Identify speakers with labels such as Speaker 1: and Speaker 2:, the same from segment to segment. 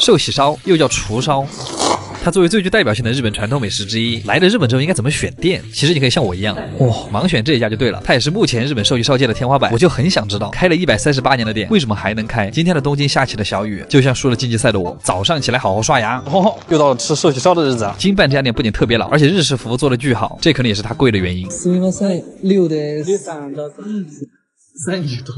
Speaker 1: 寿喜烧又叫厨烧。它作为最具代表性的日本传统美食之一，来了日本之后应该怎么选店？其实你可以像我一样，盲选这一家就对了。它也是目前日本寿喜烧界的天花板。我就很想知道，开了138年的店，为什么还能开？今天的东京下起了小雨，就像输了竞技赛的我，早上起来好好刷牙。
Speaker 2: 又到了吃寿喜烧的日子啊！
Speaker 1: 金办这家店不仅特别老，而且日式服务做得巨好，这可能也是它贵的原因。
Speaker 2: すみません、6です。30多。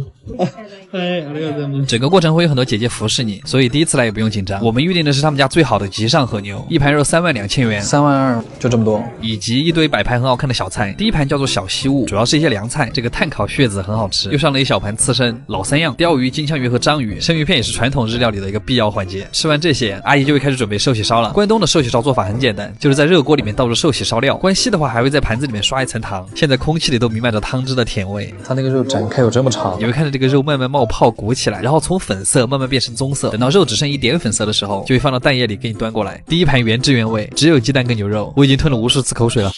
Speaker 2: 哎，ありがとうございます。
Speaker 1: 整个过程会有很多姐姐服侍你，所以第一次来也不用紧张。我们预定的是他们家最好的吉上和牛，一盘肉32000元
Speaker 2: 32000就这么多，
Speaker 1: 以及一堆摆盘很好看的小菜。第一盘叫做小西物，主要是一些凉菜，这个炭烤血子很好吃，又上了一小盘刺身，老三样鲷鱼、金枪鱼和章鱼，生鱼片也是传统日料里的一个必要环节。吃完这些，阿姨就会开始准备寿喜烧了。关东的寿喜烧做法很简单，就是在热锅里面倒入寿喜烧料，关西的话还会在盘子里面刷一层糖。现在空气里都弥漫着汤汁的甜味，
Speaker 2: 它那个肉展开有这么长，
Speaker 1: 你会看着这个肉慢慢冒泡鼓起来，然后从粉色慢慢变成棕色，等到肉只剩一点粉色的时候，就会放到蛋液里给你端过来。第一盘原汁原味，只有鸡蛋跟牛肉，我已经吞了无数次口水了。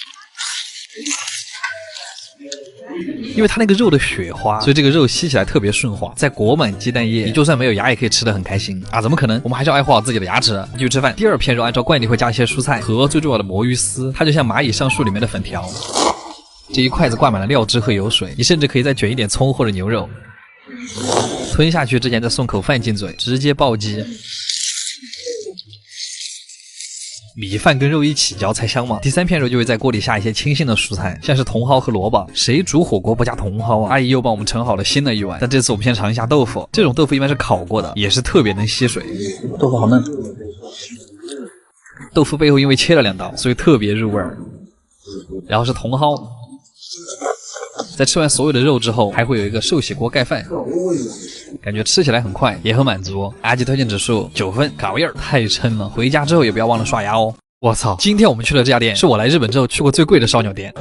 Speaker 1: 因为它那个肉的雪花，所以这个肉吸起来特别顺滑，再裹满鸡蛋液，你就算没有牙也可以吃得很开心啊！怎么可能？我们还是要爱护好自己的牙齿。继续吃饭，第二片肉按照惯例会加一些蔬菜和最重要的魔芋丝，它就像蚂蚁上树里面的粉条。这一筷子挂满了料汁和油水，你甚至可以再卷一点葱或者牛肉，吞下去之前再送口饭进嘴，直接暴击。米饭跟肉一起嚼才香嘛。第三片肉就会在锅里下一些清新的蔬菜，像是茼蒿和萝卜。谁煮火锅不加茼蒿啊？阿姨又帮我们盛好了新的一碗，但这次我们先尝一下豆腐。这种豆腐一般是烤过的，也是特别能吸水。
Speaker 2: 豆腐好嫩。
Speaker 1: 豆腐背后因为切了2刀，所以特别入味儿。然后是茼蒿。在吃完所有的肉之后，还会有一个寿喜锅盖饭，感觉吃起来很快，也很满足。阿吉推荐指数9分，卡味儿太撑了。回家之后也不要忘了刷牙哦。我操！今天我们去的这家店是我来日本之后去过最贵的烧鸟店。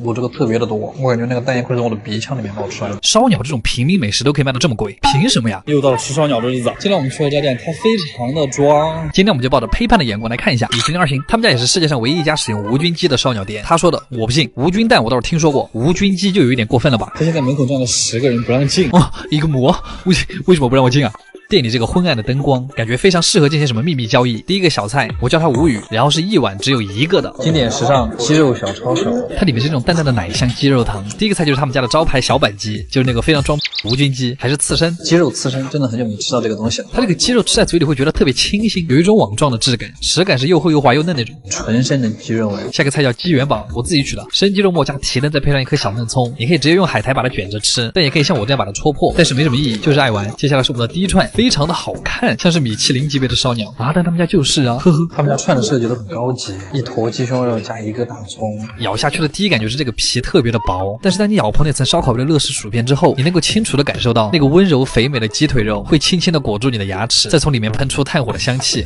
Speaker 2: 我这个特别的多，我感觉那个蛋液会从我的鼻腔里面冒出来。
Speaker 1: 烧鸟这种平民美食都可以卖到这么贵，凭什么呀？
Speaker 2: 又到了吃烧鸟的日子。今天我们去的这家店，它非常的装。
Speaker 1: 今天我们就抱着批判的眼光来看一下米其林2星，他们家也是世界上唯一一家使用无菌鸡的烧鸟店。他说的我不信，无菌蛋我倒是听说过，无菌鸡就有一点过分了吧？
Speaker 2: 他现在门口站了10个人不让进。
Speaker 1: 一个魔，为什么不让我进啊？店里这个昏暗的灯光，感觉非常适合进行什么秘密交易。第一个小菜，我叫它无语，然后是一碗只有1个的
Speaker 2: 经典时尚鸡肉小抄手，
Speaker 1: 它里面是那种淡淡的奶香鸡肉汤。第一个菜就是他们家的招牌小板鸡，就是那个非常装无菌鸡，还是刺身，
Speaker 2: 鸡肉刺身，真的很久没吃到这个东西了。
Speaker 1: 它这个鸡肉吃在嘴里会觉得特别清新，有一种网状的质感，食感是又厚又滑又嫩那种
Speaker 2: 纯生的鸡肉味。
Speaker 1: 下个菜叫鸡元宝，我自己取的，生鸡肉末加提灯，再配上一颗小嫩葱。你可以直接用海苔把它卷着吃，但也可以像我这样把它戳破，但是没什么意义，就是爱玩。接下来是我们的第一串，非常的好看，像是米其林级别的烧鸟啊，但他们家就是啊，呵呵，
Speaker 2: 他们家串的设计都很高级，一坨鸡胸肉加1个大葱，
Speaker 1: 咬下去的第一感觉是这个皮特别的薄，但是当你咬破那层烧烤味的乐事薯片之后，你能够清楚的感受到那个温柔肥美的鸡腿肉会轻轻的裹住你的牙齿，再从里面喷出炭火的香气。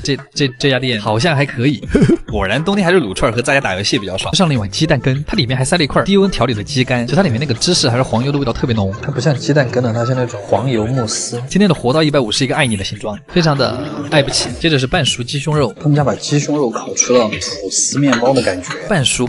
Speaker 1: 这家店好像还可以，果然冬天还是卤串和在家打游戏比较爽。上了一碗鸡蛋羹，它里面还塞了一块低温调理的鸡肝，就它里面那个芝士还是黄油的味道特别浓，
Speaker 2: 它不像鸡蛋羹的，它是那种黄油慕斯。
Speaker 1: 今天的活到150是一个爱你的形状，非常的爱不起。接着是半熟鸡胸肉，
Speaker 2: 他们家把鸡胸肉烤出了吐司面包的感觉，
Speaker 1: 半熟，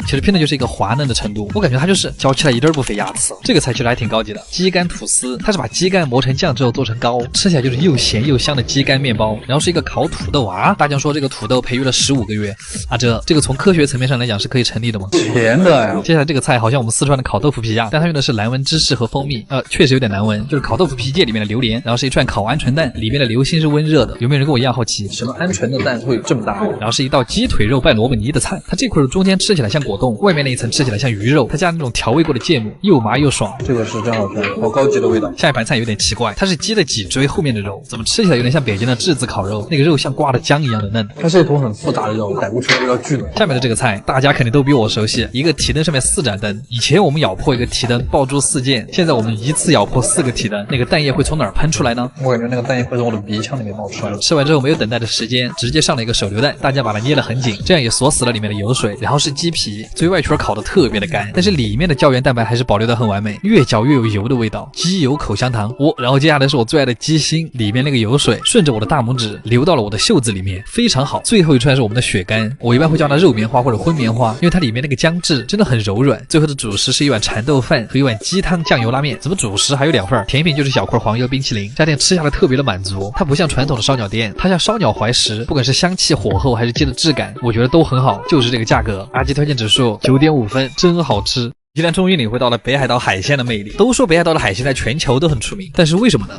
Speaker 1: 其实拼的就是一个滑嫩的程度，我感觉它就是嚼起来一点不费牙齿。这个菜其实还挺高级的，鸡肝吐司，它是把鸡肝磨成酱之后做成糕，吃起来就是又咸又香的鸡肝面包，然后是一个烤土豆啊，大酱说这个土豆培育了15个月啊，这个从科学层面上来讲是可以成立的吗？
Speaker 2: 甜的呀。
Speaker 1: 接下来这个菜好像我们四川的烤豆腐皮啊，但它用的是蓝纹芝士和蜂蜜，确实有点难闻，就是烤豆腐皮界里面的榴莲，然后是一串烤鹌鹑蛋，里面的流心是温热的，有没有人跟我一样好奇？
Speaker 2: 什么鹌鹑的蛋会有这么大？
Speaker 1: 然后是一道鸡腿肉拌萝卜泥的菜，它这块肉中间吃起来像果冻，外面那一层吃起来像鱼肉，它加那种调味过的芥末，又麻又爽。
Speaker 2: 这个是真好吃，好高级的味道。
Speaker 1: 下一盘菜有点奇怪，它是鸡的脊椎后面的肉，怎么吃起来有点像北京的炙子烤肉，那个肉像刮的浆一样的嫩。
Speaker 2: 它是一坨很复杂的肉，逮不出味道巨浓。
Speaker 1: 下面的这个菜大家肯定都比我熟悉，一个提灯上面4盏灯，以前我们咬破一个提灯爆珠4件，现在我们一次咬破4个提灯，那个蛋液会从哪儿喷出来呢？
Speaker 2: 我感觉那个蛋液会从我的鼻腔里面冒出来。
Speaker 1: 吃完之后没有等待的时间，直接上了一个手榴弹，大家把它捏得很紧，这样也锁死了里面的油水。然后是鸡皮，最外圈烤得特别的干，但是里面的胶原蛋白还是保留得很完美，越嚼越有油的味道，鸡油口香糖。然后接下来是我最爱的鸡心，里面那个油水顺着我的大拇指流到了我的袖子里面，非常好。最后一串是我们的血干，我一般会叫它肉棉花或者荤棉花，因为它里面那个姜质真的很柔软。最后的主食是一碗蚕豆饭和一碗鸡汤酱油拉面，怎么主食还有2份？甜品就是小块黄油冰淇淋。这家店吃下来特别的满足。它不像传统的烧鸟店，它像烧鸟怀石，不管是香气、火候还是鸡的质感，我觉得都很好。就是这个价格，阿基推荐指数9.5分，真好吃。今天终于领会到了北海道海鲜的魅力。都说北海道的海鲜在全球都很出名，但是为什么呢？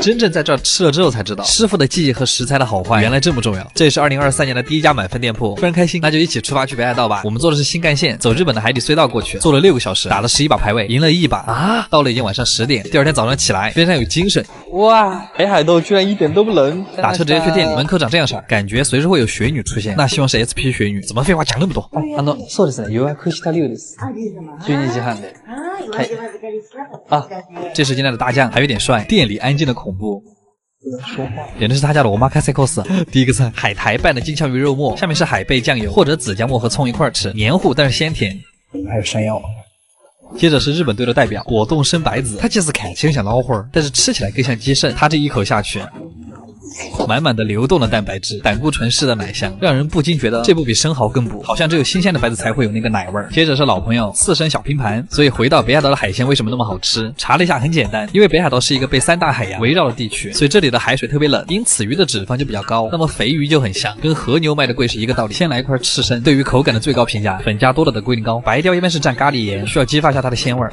Speaker 1: 真正在这儿吃了之后才知道，师傅的技艺和食材的好坏原来这么重要。这也是2023年的第一家满分店铺，非常开心。那就一起出发去北海道吧。我们坐的是新干线，走日本的海底隧道过去，坐了6个小时，打了11把排位，赢了1把啊！到了已经晚上10点，第二天早上起来非常有精神。
Speaker 2: 哇，北海道居然一点都不冷。
Speaker 1: 打车直接去店里，门口长这样式儿，感觉随时会有雪女出现。那希望是 SP 雪女，怎么废話讲那么多？
Speaker 2: そうですね。予約した量です。12時半で。
Speaker 1: 啊，这是今天的大酱，还有点帅，店里安静的恐怖。
Speaker 2: 说话，
Speaker 1: 点的是他家的omakase course。第一个菜，海苔拌的金枪鱼肉末，下面是海贝酱油或者紫姜末和葱一块吃，黏糊但是鲜甜。
Speaker 2: 还有山药。
Speaker 1: 接着是日本队的代表果冻生白子，它其实看起来像老花，但是吃起来更像鸡肾。它这一口下去，满满的流动的蛋白质，胆固醇式的奶香，让人不禁觉得这部比生蚝更补，好像只有新鲜的白子才会有那个奶味儿。接着是老朋友刺身小拼盘，所以回到北海道的海鲜为什么那么好吃？查了一下，很简单，因为北海道是一个被3大海洋围绕的地区，所以这里的海水特别冷，因此鱼的脂肪就比较高，那么肥鱼就很香，跟和牛卖的贵是一个道理。先来一块刺身，对于口感的最高评价，粉加多了的龟苓膏，白雕一般是蘸咖喱盐，需要激发一下它的鲜味儿。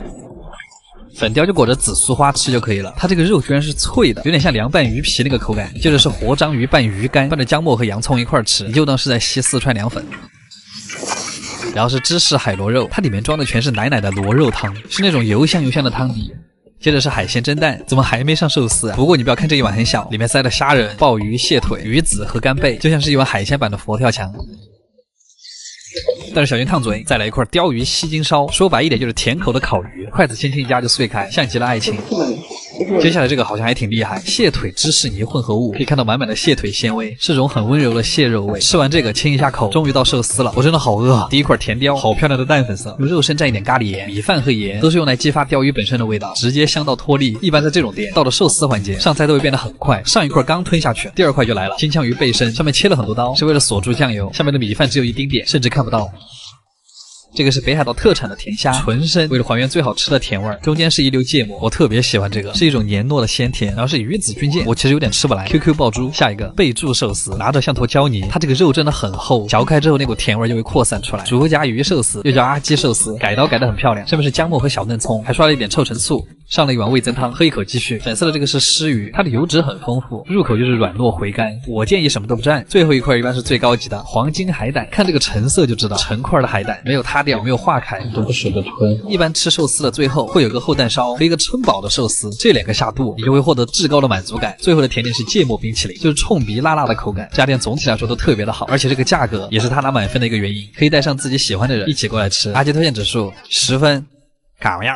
Speaker 1: 粉雕就裹着紫苏花吃就可以了，它这个肉居然是脆的，有点像凉拌鱼皮那个口感。接着是活章鱼拌鱼干，拌着姜末和洋葱一块吃，你就当是在吸四川凉粉。然后是芝士海螺肉，它里面装的全是奶奶的螺肉汤，是那种油香油香的汤底。接着是海鲜蒸蛋，怎么还没上寿司啊？不过你不要看这一碗很小，里面塞了虾仁、鲍鱼、蟹腿、鱼子和干贝，就像是一碗海鲜版的佛跳墙。但是小心烫嘴，再来一块鲷鱼西京烧，说白一点就是甜口的烤鱼，筷子轻轻一夹就碎开，像极了爱情。接下来这个好像还挺厉害，蟹腿芝士泥混合物，可以看到满满的蟹腿鲜味，是种很温柔的蟹肉味。吃完这个亲一下口，终于到寿司了，我真的好饿啊！第一块甜鲷，好漂亮的淡粉色，用肉身蘸一点咖喱盐，米饭和盐都是用来激发鲷鱼本身的味道，直接香到脱粒。一般在这种店，到了寿司环节，上菜都会变得很快，上一块刚吞下去，第二块就来了，金枪鱼背身，上面切了很多刀，是为了锁住酱油，下面的米饭只有一丁点，甚至看不到。这个是北海道特产的甜虾，纯生，为了还原最好吃的甜味儿，中间是一溜芥末，我特别喜欢这个，是一种黏糯的鲜甜。然后是鱼子军舰，我其实有点吃不来。QQ 爆珠，下一个贝柱寿司，拿着像坨胶泥，它这个肉真的很厚，嚼开之后那股甜味就会扩散出来。竹夹鱼寿司又叫阿基寿司，改刀改得很漂亮，上面是姜末和小嫩葱，还刷了一点臭橙醋。上了一碗味增汤，喝一口继续。粉色的这个是狮鱼，它的油脂很丰富，入口就是软糯回甘。我建议什么都不蘸。最后一块一般是最高级的黄金海胆，看这个成色就知道，成块的海胆没有塌掉，没有化开，
Speaker 2: 都不舍得吞。
Speaker 1: 一般吃寿司的最后会有个厚蛋烧和一个撑饱的寿司，这2个下肚，你就会获得至高的满足感。最后的甜点是芥末冰淇淋，就是冲鼻辣辣的口感。这家店总体来说都特别的好，而且这个价格也是他拿满分的一个原因，可以带上自己喜欢的人一起过来吃。阿杰推荐指数10分，嘎样。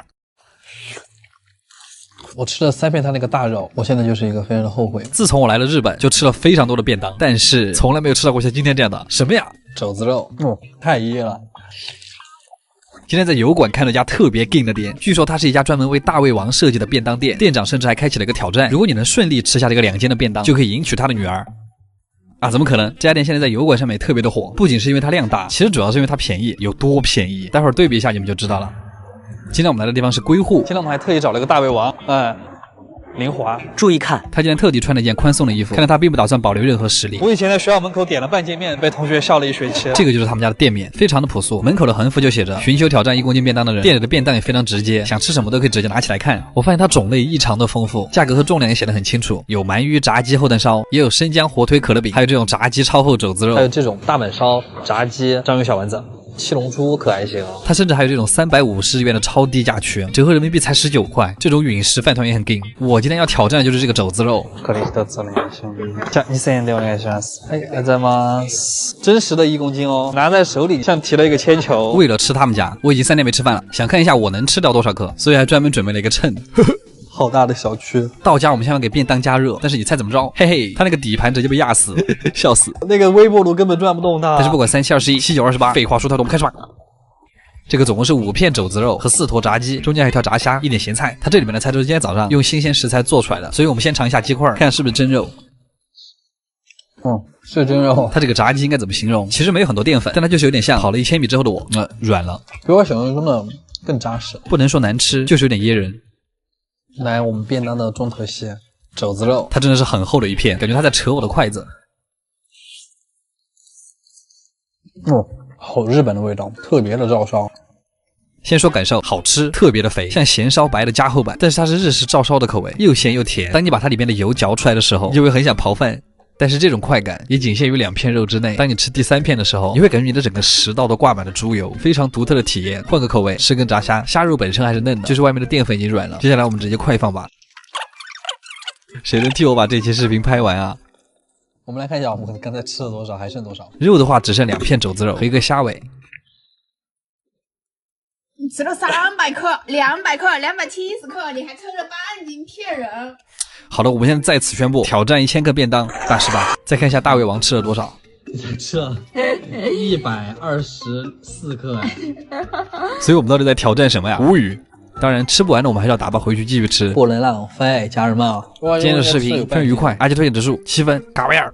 Speaker 2: 我吃了3片它那个大肉，我现在就是一个非常的后悔。
Speaker 1: 自从我来了日本，就吃了非常多的便当，但是从来没有吃到过像今天这样的。什么呀？
Speaker 2: 肘子肉，太噎了。
Speaker 1: 今天在油馆看了一家特别劲的店，据说它是一家专门为大胃王设计的便当店，店长甚至还开启了一个挑战，如果你能顺利吃下这个2间的便当，就可以迎娶他的女儿。啊，怎么可能？这家店现在在油馆上面也特别的火，不仅是因为它量大，其实主要是因为它便宜。有多便宜？待会儿对比一下你们就知道了。今天我们来的地方是龟户，今天我们还特意找了个大胃王，林华，
Speaker 3: 注意看，
Speaker 1: 他今天特地穿了一件宽松的衣服，看来他并不打算保留任何实力。
Speaker 2: 我以前在学校门口点了半截面，被同学笑了1学期。
Speaker 1: 这个就是他们家的店面，非常的朴素，门口的横幅就写着寻求挑战1公斤便当的人。店里的便当也非常直接，想吃什么都可以直接拿起来看。我发现它种类异常的丰富，价格和重量也写得很清楚，有鳗鱼炸鸡厚蛋烧，也有生姜火腿可乐饼，还有这种炸鸡超厚肘子肉，
Speaker 2: 还有这种大阪烧、炸鸡、章鱼小丸子。七龙珠可还行哦，
Speaker 1: 它甚至还有这种350日元的超低价区，折合人民币才19块。这种陨石饭团也很硬。我今天要挑战的就是这个肘子肉。
Speaker 2: これ一つお願いします。じゃあ2000円でお願いします。はい、ありがとうございます。真实的1公斤哦，拿在手里像提了一个铅球。
Speaker 1: 为了吃他们家，我已经3天没吃饭了，想看一下我能吃掉多少克，所以还专门准备了一个秤。
Speaker 2: 好大的小区。
Speaker 1: 到家我们先要给便当加热，但是你猜怎么着？嘿嘿，他那个底盘直接被压死，笑死。
Speaker 2: 那个微波炉根本转不动它。
Speaker 1: 但是不管37217928，废话说太多，我们开始吧。这个总共是5片肘子肉和4坨炸鸡，中间还有一条炸虾，一点咸菜。它这里面的菜都是今天早上用新鲜食材做出来的，所以我们先尝一下鸡块，看是不是真肉。
Speaker 2: 是真肉。
Speaker 1: 它这个炸鸡应该怎么形容？其实没有很多淀粉，但它就是有点像跑了1000米之后的我，软了，
Speaker 2: 比我想象中的更扎实。
Speaker 1: 不能说难吃，就是有点噎人。
Speaker 2: 来，我们便当的重头戏，肘子肉，
Speaker 1: 它真的是很厚的一片，感觉它在扯我的筷子。
Speaker 2: 哦，好日本的味道，特别的照烧。
Speaker 1: 先说感受，好吃，特别的肥，像咸烧白的加厚版，但是它是日式照烧的口味，又咸又甜。当你把它里面的油嚼出来的时候，你就会很想刨饭。但是这种快感也仅限于2片肉之内。当你吃第3片的时候，你会感觉你的整个食道都挂满了猪油，非常独特的体验。换个口味，吃根炸虾，虾肉本身还是嫩的，就是外面的淀粉已经软了。接下来我们直接快放吧。谁能替我把这期视频拍完啊？
Speaker 2: 我们来看一下我们刚才吃了多少，还剩多少。
Speaker 1: 肉的话只剩2片肘子肉和一个虾尾。
Speaker 3: 你吃了300克、200克、270克，你还称了半斤，骗人！
Speaker 1: 好的，我们现在在此宣布挑战1000克便当，大失败。再看一下大胃王吃了多少，
Speaker 2: 吃了124克哎。
Speaker 1: 所以我们到底在挑战什么呀？无语。当然吃不完的我们还是要打包回去继续吃，
Speaker 2: 不能浪费，家人们。
Speaker 1: 今天的视频非常愉快，而且推荐指数7分，嘎威尔。